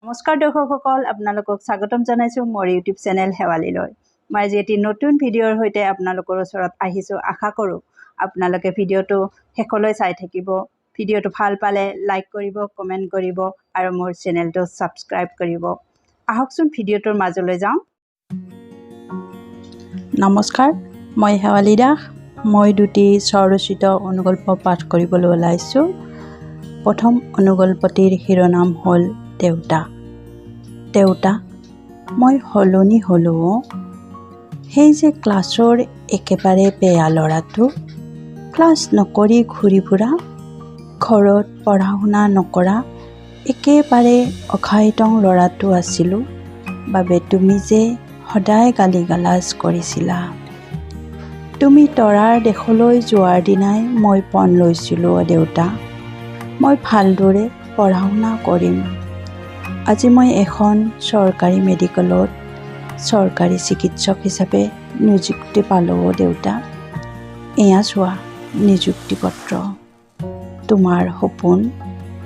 নমস্কাৰ দৰ্শকসকল, আপোনালোকক স্বাগতম জনাইছোঁ মোৰ ইউটিউব চেনেল শেৱালীলৈ। মই আজি এটি নতুন ভিডিঅ'ৰ সৈতে আপোনালোকৰ ওচৰত আহিছোঁ। আশা কৰোঁ আপোনালোকে ভিডিঅ'টো শেষলৈ চাই থাকিব। ভিডিঅ'টো ভাল পালে লাইক কৰিব, কমেণ্ট কৰিব আৰু মোৰ চেনেলটো ছাবস্ক্ৰাইব কৰিব। আহকচোন ভিডিঅ'টোৰ মাজলৈ যাওঁ। নমস্কাৰ, মই শেৱালী দাস। মই দুটি স্বৰচিত অনুগল্প পাঠ কৰিবলৈ ওলাইছোঁ। প্ৰথম অনুগল্পটিৰ শিৰোনাম হ'ল দেউতা। দেউতা, মই সলনি হ'লোঁ। সেই যে ক্লাছৰ একেবাৰে বেয়া ল'ৰাটো, ক্লাছ নকৰি ঘূৰি ফুৰা, ঘৰত পঢ়া শুনা নকৰা, একেবাৰে অখাইতং ল'ৰাটো আছিলোঁ বাবে তুমি যে সদায় গালি গালাজ কৰিছিলা। তুমি তৰাৰ দেশলৈ যোৱাৰ দিনাই মই পণ লৈছিলোঁ। দেউতা, মই ভালদৰে পঢ়া শুনা কৰিম। আজি মই এখন চৰকাৰী মেডিকেলত চৰকাৰী চিকিৎসক হিচাপে নিযুক্তি পালোঁ। দেউতা, এয়া চোৱা নিযুক্তি পত্ৰ। তোমাৰ সপোন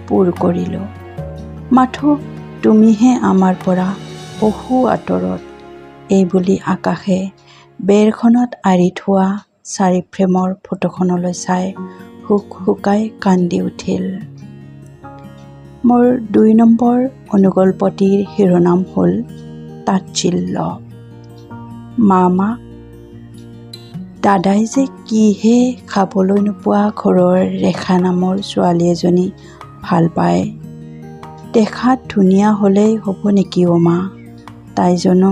পূৰ কৰিলোঁ। মাথো তুমিহে আমাৰ পৰা বহু আঁতৰত। এইবুলি আকাশে বেৰখনত আঁৰি থোৱা চাৰি ফ্ৰেমৰ ফটোখনলৈ চাই হুক হুকাই কান্দি উঠিল। মোৰ ২ নম্বৰ অনুগল্পটিৰ শিৰোনাম হ'ল তাচ্ছিল্য। মামা, দাদাই যে কিহে খাবলৈ নোপোৱা ঘৰৰ ৰেখা নামৰ ছোৱালী এজনী ভাল পায়। দেখাত ধুনীয়া হ'লেই হ'ব নেকি মা? তাই জানো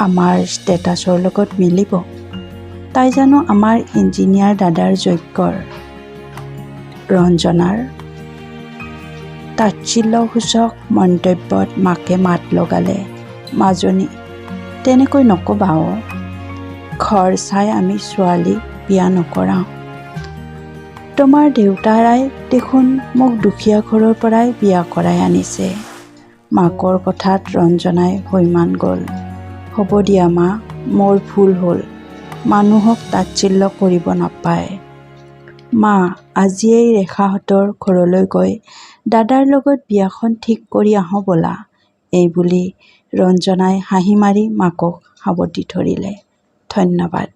আমাৰ ষ্টেটাছৰ লগত মিলিব? তাই জানো আমাৰ ইঞ্জিনিয়াৰ দাদাৰ যোগ্যৰ? ৰঞ্জনাৰ তাচ্ছিল্যসূচক মন্তব্যত মাকে মাত লগালে। মাজনী, তেনেকৈ নক'বা অ'। ঘৰ চাই আমি ছোৱালী বিয়া নকৰাওঁ। তোমাৰ দেউতাৰাই দেখোন মোক দুখীয়া ঘৰৰ পৰাই বিয়া কৰাই আনিছে। মাকৰ কথাত ৰঞ্জনাই হৈমান গ'ল। হ'ব দিয়া মা, মোৰ ভুল হ'ল। মানুহক তাচ্ছিল্য কৰিব নাপায়। মা, আজিয়েই ৰেখাহঁতৰ ঘৰলৈ গৈ দাদাৰ লগত বিয়াখন ঠিক কৰি আহোঁ ব'লা। এইবুলি ৰঞ্জনাই হাঁহি মাৰি মাকক সাৱটি ধৰিলে। ধন্যবাদ।